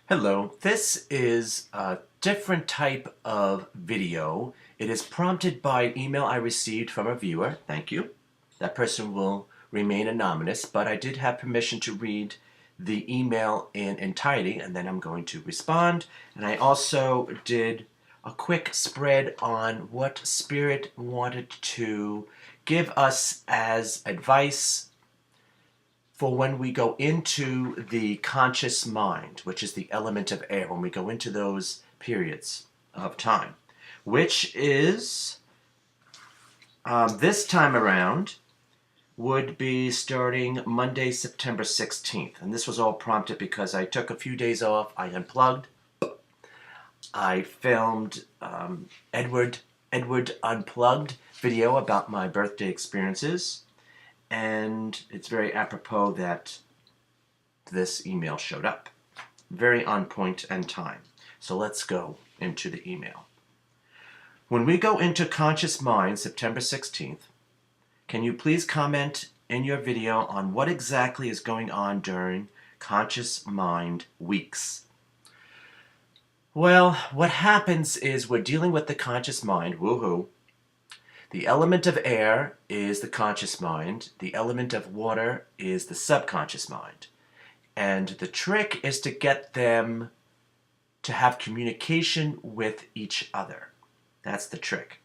Hello, this is a different type of video. It is prompted by an email I received from a viewer. Thank you. That person will remain anonymous, but I did have permission to read the email in entirety, and then I'm going to respond. And I also did a quick spread on what Spirit wanted to give us as advice for when we go into the conscious mind, which is the element of air, when we go into those periods of time, which is this time around would be starting Monday, September 16th. And this was all prompted because I took a few days off. I unplugged. I filmed Edward Unplugged video about my birthday experiences. And it's very apropos that this email showed up. Very on point and time. So let's go into the email. When we go into Conscious Mind, September 16th, can you please comment in your video on what exactly is going on during Conscious Mind weeks? Well, what happens is we're dealing with the conscious mind, woohoo. The element of air is the conscious mind. The element of water is the subconscious mind. And the trick is to get them to have communication with each other. That's the trick.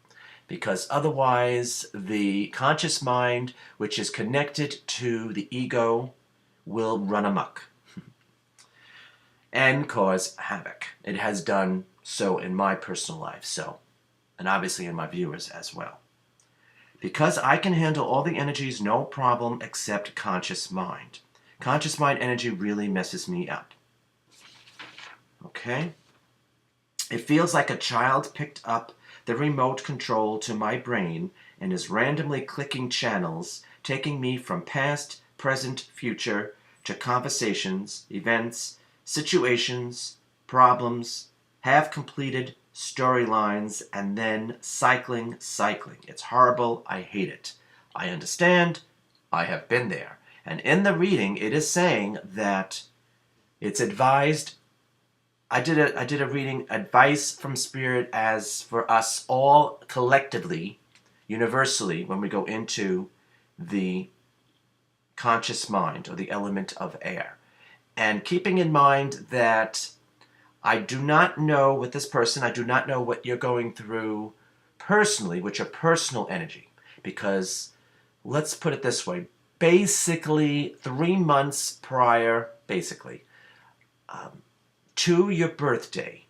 Because otherwise, the conscious mind, which is connected to the ego, will run amok and cause havoc. It has done so in my personal life, and obviously in my viewers as well. Because I can handle all the energies, no problem, except conscious mind. Conscious mind energy really messes me up. Okay? It feels like a child picked up the remote control to my brain and is randomly clicking channels, taking me from past, present, future, to conversations, events, situations, problems, half-completed storylines, and then cycling. It's horrible. I hate it. I understand. I have been there. And in the reading, it is saying that it's advised. I did a reading, advice from Spirit as for us all collectively, universally, when we go into the conscious mind or the element of air. And keeping in mind that I do not know with this person, I do not know what you're going through personally, which are personal energy. Because, let's put it this way, basically 3 months prior, to your birthday,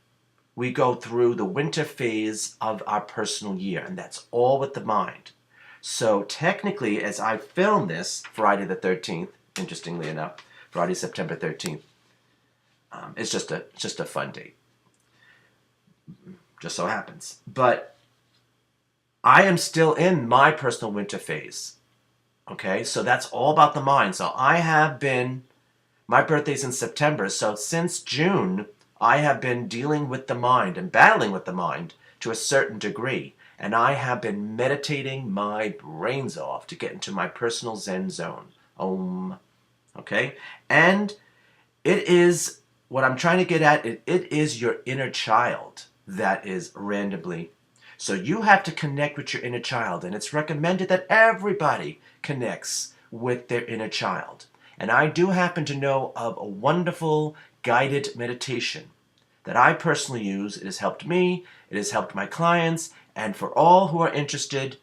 we go through the winter phase of our personal year, and that's all with the mind. So technically, as I film this, Friday the 13th, interestingly enough, Friday, September 13th, it's just a fun date. Just so happens. But I am still in my personal winter phase. Okay, so that's all about the mind. So my birthday's in September, so since June, I have been dealing with the mind and battling with the mind to a certain degree. And I have been meditating my brains off to get into my personal Zen zone. Okay? And it is, what I'm trying to get at, it is your inner child that is randomly. So you have to connect with your inner child, and it's recommended that everybody connects with their inner child. And I do happen to know of a wonderful guided meditation that I personally use. It has helped me, it has helped my clients, and for all who are interested,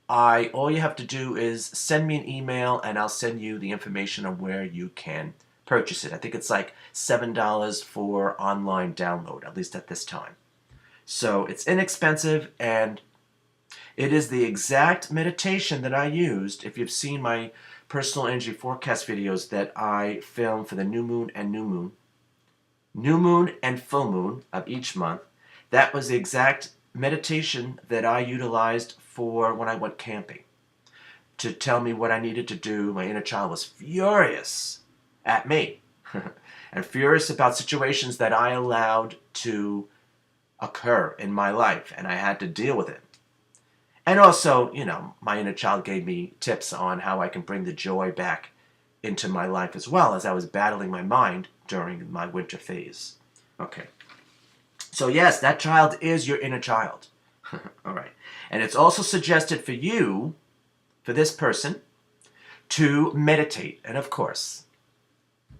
all you have to do is send me an email and I'll send you the information on where you can purchase it. I think it's like $7 for online download, at least at this time. So it's inexpensive, and it is the exact meditation that I used. If you've seen my personal energy forecast videos that I filmed for the new moon and full moon of each month, that was the exact meditation that I utilized for when I went camping to tell me what I needed to do. My inner child was furious at me and furious about situations that I allowed to occur in my life, and I had to deal with it. And also, my inner child gave me tips on how I can bring the joy back into my life as well, as I was battling my mind during my winter phase. Okay. So yes, that child is your inner child. All right. And it's also suggested for you, for this person, to meditate. And of course,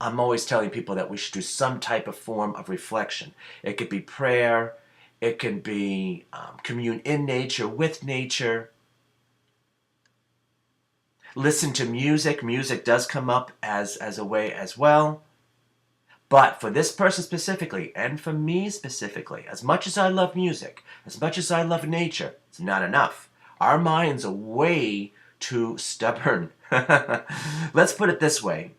I'm always telling people that we should do some type of form of reflection. It could be prayer. It can be commune in nature, with nature. Listen to music. Music does come up as a way as well. But for this person specifically, and for me specifically, as much as I love music, as much as I love nature, it's not enough. Our minds are way too stubborn. Let's put it this way.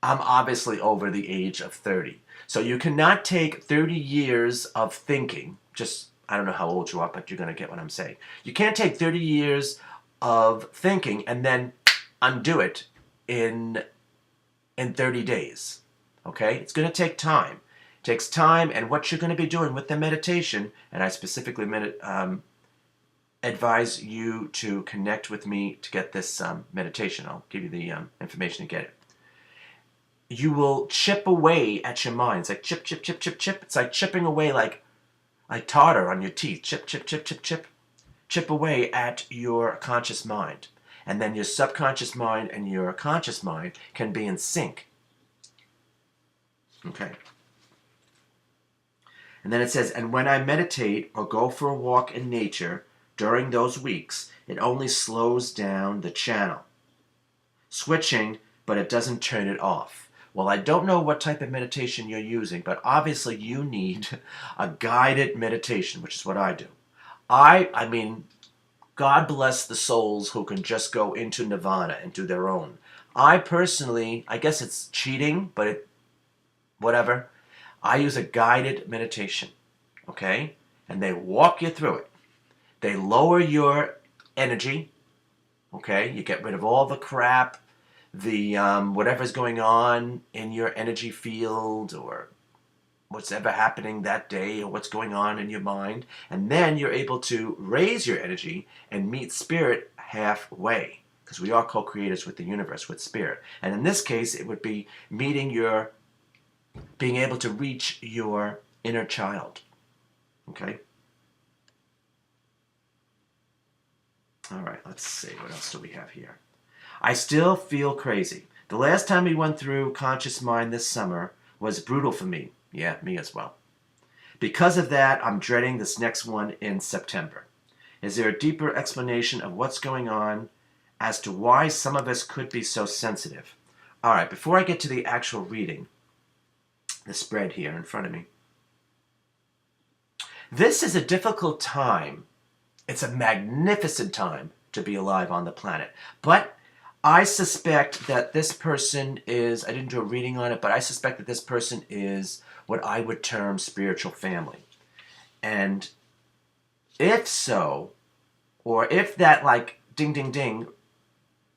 I'm obviously over the age of 30. So you cannot take 30 years of thinking, just, I don't know how old you are, but you're going to get what I'm saying. You can't take 30 years of thinking and then undo it in 30 days. Okay? It's going to take time. It takes time, and what you're going to be doing with the meditation, and I specifically advise you to connect with me to get this meditation. I'll give you the information to get it. You will chip away at your mind. It's like chip, chip, chip, chip, chip. It's like chipping away like tartar on your teeth. Chip, chip, chip, chip, chip. Chip away at your conscious mind. And then your subconscious mind and your conscious mind can be in sync. Okay. And then it says, and when I meditate or go for a walk in nature during those weeks, it only slows down the channel. Switching, but it doesn't turn it off. Well, I don't know what type of meditation you're using, but obviously you need a guided meditation, which is what I do. I mean, God bless the souls who can just go into nirvana and do their own. I personally, I guess it's cheating, but whatever. I use a guided meditation, okay? And they walk you through it. They lower your energy, okay? You get rid of all the crap, the whatever's going on in your energy field, or what's ever happening that day, or what's going on in your mind, and then you're able to raise your energy and meet spirit halfway, because we are co-creators with the universe, with spirit. And in this case, it would be being able to reach your inner child. Okay? All right, let's see. What else do we have here? I still feel crazy. The last time we went through Conscious Mind this summer was brutal for me. Yeah, me as well. Because of that, I'm dreading this next one in September. Is there a deeper explanation of what's going on as to why some of us could be so sensitive? All right, before I get to the actual reading, the spread here in front of me. This is a difficult time. It's a magnificent time to be alive on the planet. But I suspect that this person is, I didn't do a reading on it, but I suspect that this person is what I would term spiritual family. And if so, or if that like ding, ding, ding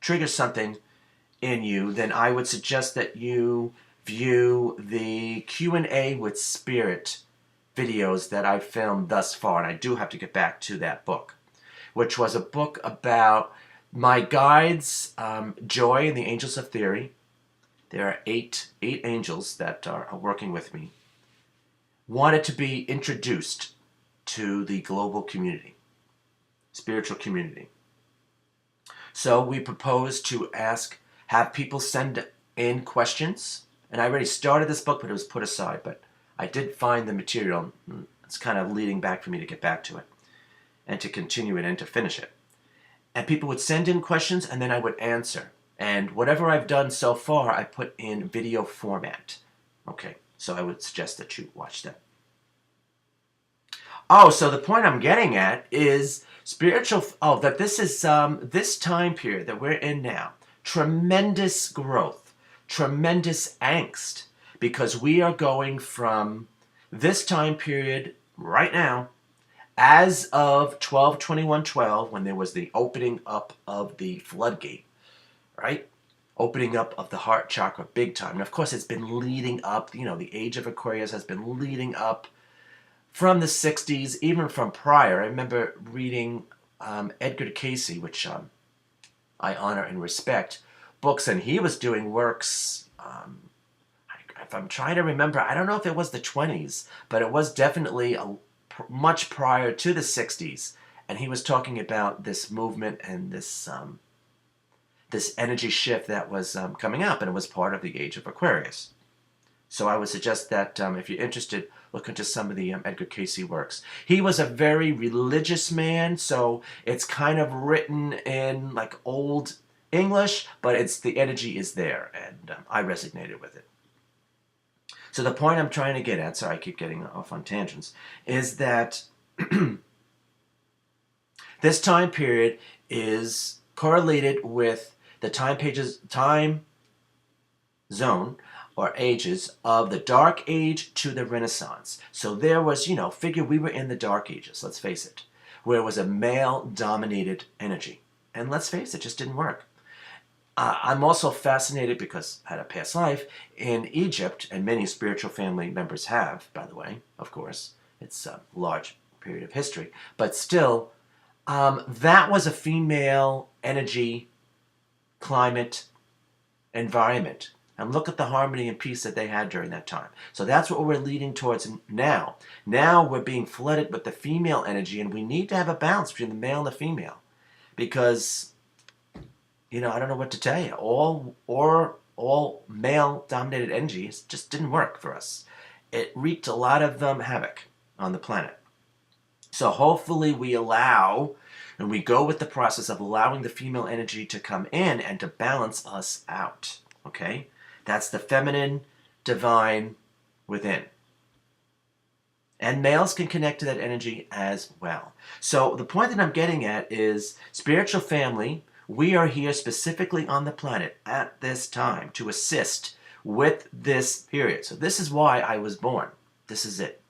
triggers something in you, then I would suggest that you view the Q&A with Spirit videos that I've filmed thus far. And I do have to get back to that book, which was a book about my guides, Joy and the Angels of Theory. There are eight angels that are working with me. Wanted to be introduced to the global community, spiritual community. So we proposed to have people send in questions. And I already started this book, but it was put aside. But I did find the material. It's kind of leading back for me to get back to it and to continue it and to finish it. And people would send in questions, and then I would answer. And whatever I've done so far, I put in video format. Okay, so I would suggest that you watch that. Oh, so the point I'm getting at is that this is this time period that we're in now. Tremendous growth, tremendous angst, because we are going from this time period right now, as of 12/21/12, when there was the opening up of the floodgate, right? Opening up of the heart chakra big time. And of course, it's been leading up, the age of Aquarius has been leading up from the 60s, even from prior. I remember reading Edgar Cayce, which I honor and respect, books, and he was doing works, I if I'm trying to remember, I don't know if it was the 20s, but it was definitely much prior to the 60s. And he was talking about this movement and this energy shift that was coming up, and it was part of the age of Aquarius. So I would suggest that if you're interested, look into some of the Edgar Cayce works. He was a very religious man, so it's kind of written in like old English, but the energy is there, and I resonated with it. So the point I'm trying to get at, sorry I keep getting off on tangents, is that this time period is correlated with the time zone or ages of the Dark Age to the Renaissance. So there was, figure we were in the Dark Ages, let's face it, where it was a male-dominated energy. And let's face it, just didn't work. I'm also fascinated because I had a past life in Egypt, and many spiritual family members have, by the way, of course. It's a large period of history. But still, that was a female energy, climate, environment. And look at the harmony and peace that they had during that time. So that's what we're leading towards now. Now we're being flooded with the female energy, and we need to have a balance between the male and the female. Because, I don't know what to tell you. All male-dominated energies just didn't work for us. It wreaked a lot of havoc on the planet. So hopefully we allow, and we go with the process of allowing the female energy to come in and to balance us out. Okay? That's the feminine, divine within. And males can connect to that energy as well. So the point that I'm getting at is spiritual family, we are here specifically on the planet at this time to assist with this period. So this is why I was born. This is it.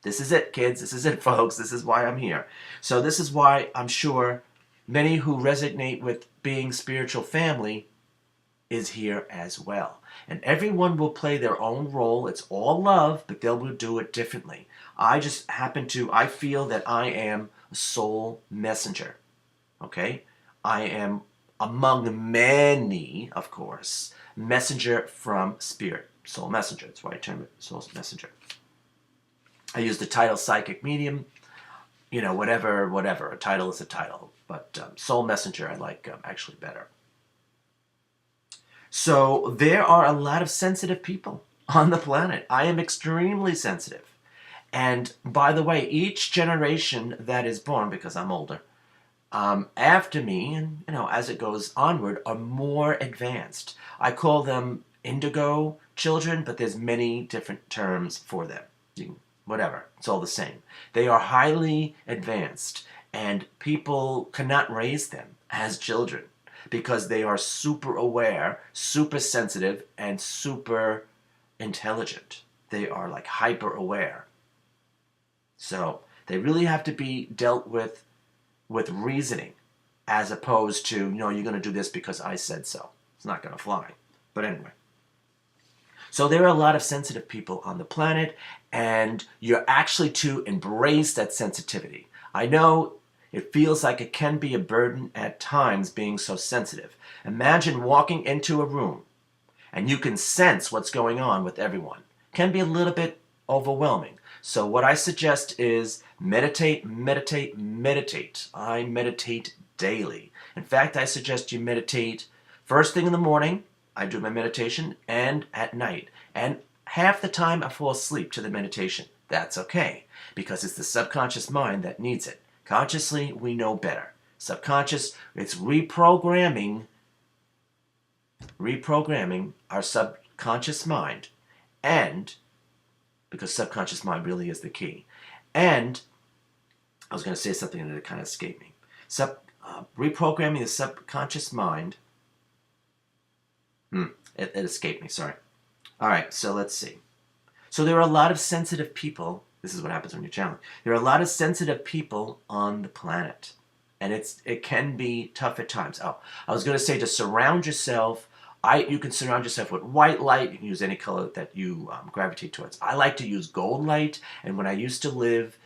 This is it, kids. This is it, folks. This is why I'm here. So this is why I'm sure many who resonate with being spiritual family is here as well. And everyone will play their own role. It's all love, but they will do it differently. I feel that I am a soul messenger. Okay? I am among many, of course, messenger from spirit. Soul messenger. That's why I term it soul messenger. I use the title psychic medium. Whatever. A title is a title. But soul messenger I like actually better. So there are a lot of sensitive people on the planet. I am extremely sensitive. And by the way, each generation that is born, because I'm older, after me, and as it goes onward, are more advanced. I call them indigo children, but there's many different terms for them. Whatever, it's all the same. They are highly advanced, and people cannot raise them as children, because they are super aware, super sensitive, and super intelligent. They are like hyper aware. So they really have to be dealt with reasoning, as opposed to, you're going to do this because I said so. It's not going to fly. But anyway. So there are a lot of sensitive people on the planet, and you're actually to embrace that sensitivity. I know it feels like it can be a burden at times being so sensitive. Imagine walking into a room and you can sense what's going on with everyone. It can be a little bit overwhelming. So what I suggest is meditate, meditate, meditate. I meditate daily. In fact, I suggest you meditate first thing in the morning. I do my meditation, and at night. And half the time I fall asleep to the meditation. That's okay, because it's the subconscious mind that needs it. Consciously, we know better. Subconscious, it's reprogramming our subconscious mind, and because subconscious mind really is the key. And I was going to say something that kind of escaped me. Reprogramming the subconscious mind. It escaped me, sorry. All right, so let's see. So there are a lot of sensitive people. This is what happens when you're challenged. There are a lot of sensitive people on the planet. And it can be tough at times. Oh, I was going to say to surround yourself. You can surround yourself with white light. You can use any color that you gravitate towards. I like to use gold light. And when I used to live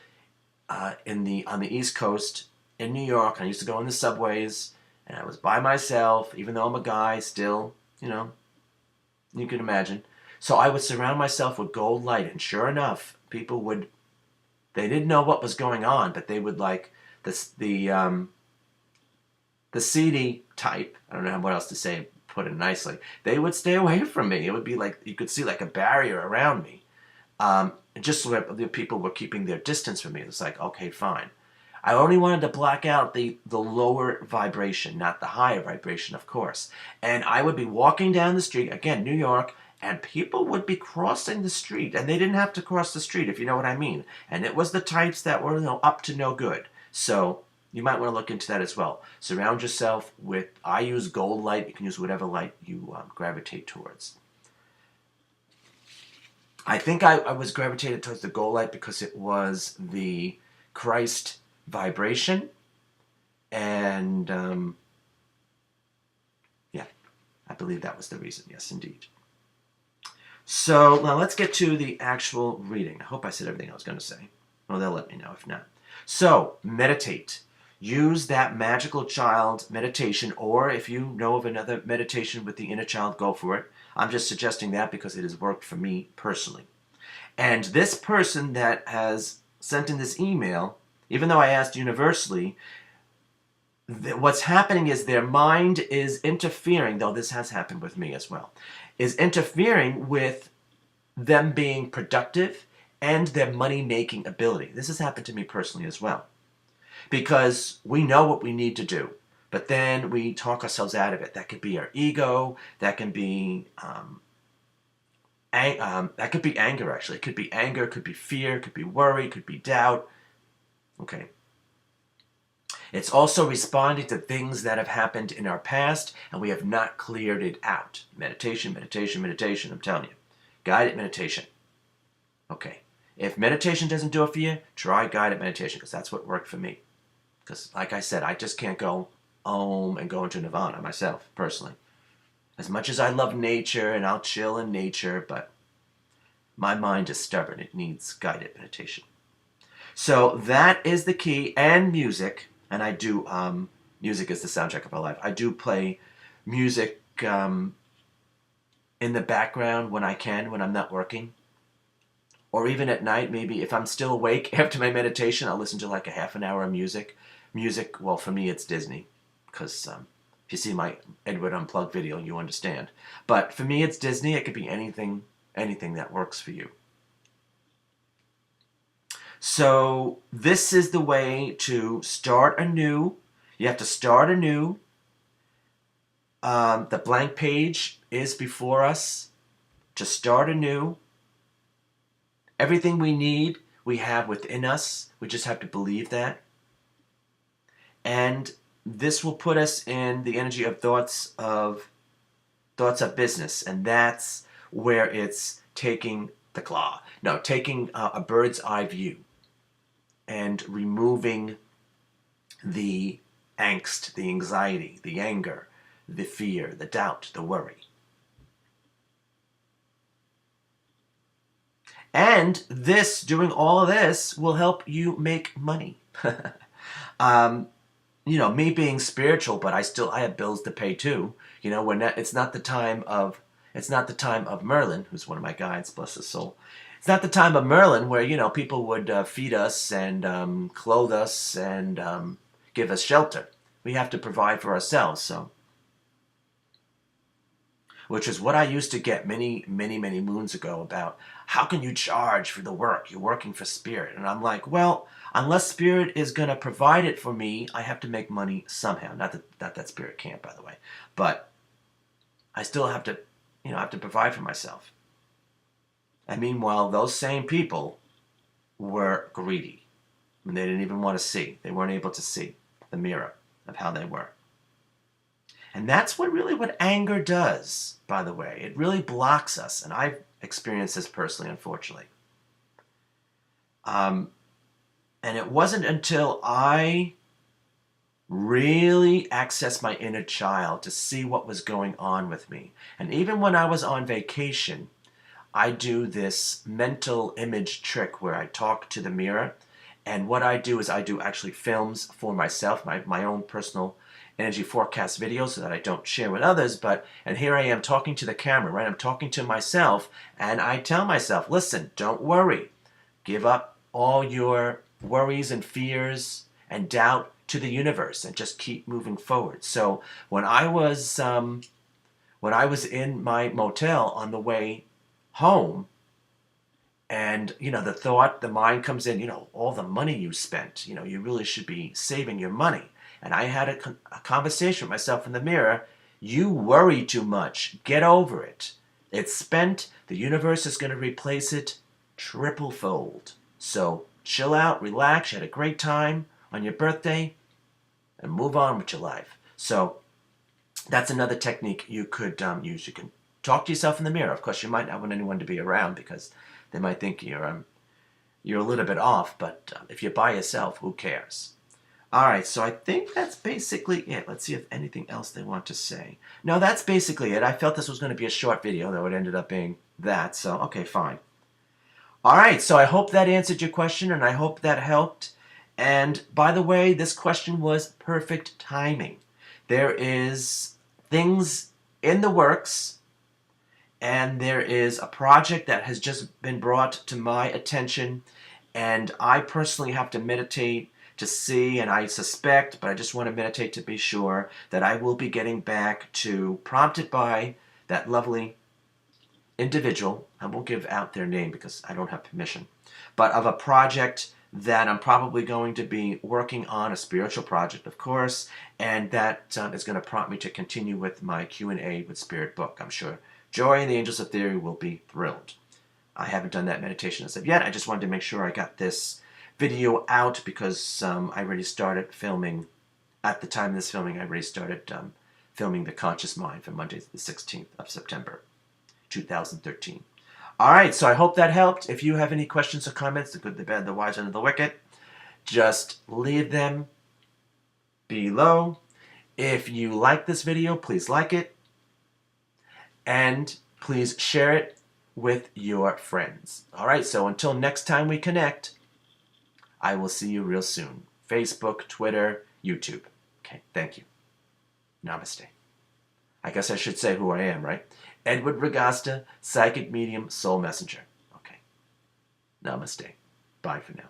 on the East Coast in New York, I used to go in the subways. And I was by myself, even though I'm a guy still, you can imagine. So I would surround myself with gold light, and sure enough, people would, they didn't know what was going on, but they would like the seedy type, I don't know what else to say, put it nicely, they would stay away from me. It would be like, you could see like a barrier around me. Just so that the people were keeping their distance from me. It's like, okay, fine. I only wanted to block out the lower vibration, not the higher vibration, of course. And I would be walking down the street, again, New York, and people would be crossing the street, and they didn't have to cross the street, if you know what I mean. And it was the types that were, up to no good. So you might want to look into that as well. Surround yourself with, I use gold light. You can use whatever light you gravitate towards. I think I was gravitated towards the gold light because it was the Christ vibration. And yeah, I believe that was the reason. Yes, indeed. So now let's get to the actual reading. I hope I said everything I was going to say. Well, they'll let me know if not. So, meditate. Use that magical child meditation, or if you know of another meditation with the inner child, go for it. I'm just suggesting that because it has worked for me personally. And this person that has sent in this email, even though I asked universally, what's happening is their mind is interfering, though this has happened with me as well, is interfering with them being productive and their money-making ability. This has happened to me personally as well. Because we know what we need to do, but then we talk ourselves out of it. That could be our ego. That can be that could be anger. Actually, it could be anger. It could be fear. It could be worry. It could be doubt. Okay. It's also responding to things that have happened in our past, and we have not cleared it out. Meditation, meditation, meditation. I'm telling you, guided meditation. Okay. If meditation doesn't do it for you, try guided meditation, because that's what worked for me. Because, like I said, I just can't go Om and go into nirvana myself, personally. As much as I love nature and I'll chill in nature, but my mind is stubborn. It needs guided meditation. So that is the key, and music. And I do, music is the soundtrack of our life. I do play music in the background when I can, when I'm not working. Or even at night, maybe if I'm still awake after my meditation, I'll listen to like a half an hour of music. Music, well, for me, it's Disney. Because if you see my Edward Unplugged video, you understand. But for me, it's Disney. It could be anything that works for you. So this is the way to start anew. You have to start anew. The blank page is before us to start anew. Everything we need, we have within us. We just have to believe that. And this will put us in the energy of thoughts of business. And that's where it's taking the claw. No, taking a bird's eye view and removing the angst, the anxiety, the anger, the fear, the doubt, the worry. And this, doing all of this, will help you make money. Me being spiritual, but I have bills to pay too. It's not the time of Merlin, who's one of my guides, bless his soul. It's not the time of Merlin where, people would feed us and clothe us and give us shelter. We have to provide for ourselves, so. Which is what I used to get many, many, many moons ago about how can you charge for the work? You're working for spirit. And I'm like, well, unless spirit is going to provide it for me, I have to make money somehow. Not that spirit can't, by the way. But I still have to, have to provide for myself. And meanwhile, those same people were greedy. And they didn't even want to see. They weren't able to see the mirror of how they were. And that's what anger does, by the way. It really blocks us. And I've experienced this personally, unfortunately. And it wasn't until I really accessed my inner child to see what was going on with me. And even when I was on vacation, I do this mental image trick where I talk to the mirror. And what I do is I do actually films for myself, my own personal energy forecast videos that I don't share with others, and here I am talking to the camera, right? I'm talking to myself, and I tell myself, listen, don't worry. Give up all your worries and fears and doubt to the universe and just keep moving forward. So when I was in my motel on the way home, and the mind comes in, all the money you spent, you really should be saving your money. And I had a conversation with myself in the mirror. You worry too much. Get over it. It's spent. The universe is going to replace it triple fold. So chill out, relax. You had a great time on your birthday, and move on with your life. So that's another technique you could use. You can talk to yourself in the mirror. Of course, you might not want anyone to be around because they might think you're a little bit off. But if you're by yourself, who cares? All right, so I think that's basically it. Let's see if anything else they want to say. No, that's basically it. I felt this was going to be a short video, though it ended up being that. So, okay, fine. All right, so I hope that answered your question, and I hope that helped. And by the way, this question was perfect timing. There is things in the works, and there is a project that has just been brought to my attention, and I personally have to meditate to see, and I suspect, but I just want to meditate to be sure, that I will be getting back to, prompted by that lovely individual, I won't give out their name because I don't have permission, but of a project that I'm probably going to be working on, a spiritual project, of course, and that is going to prompt me to continue with my Q&A with Spirit book. I'm sure Joy and the Angels of Theory will be thrilled. I haven't done that meditation as of yet. I just wanted to make sure I got this video out because I already started filming. At the time of this filming, I already started filming The Conscious Mind for Monday the 16th of September, 2013. All right, so I hope that helped. If you have any questions or comments, the good, the bad, the wise, and the wicked, just leave them below. If you like this video, please like it. And please share it with your friends. All right, so until next time we connect, I will see you real soon. Facebook, Twitter, YouTube. Okay, thank you. Namaste. I guess I should say who I am, right? Edward Ragosta, Psychic Medium, Soul Messenger. Okay. Namaste. Bye for now.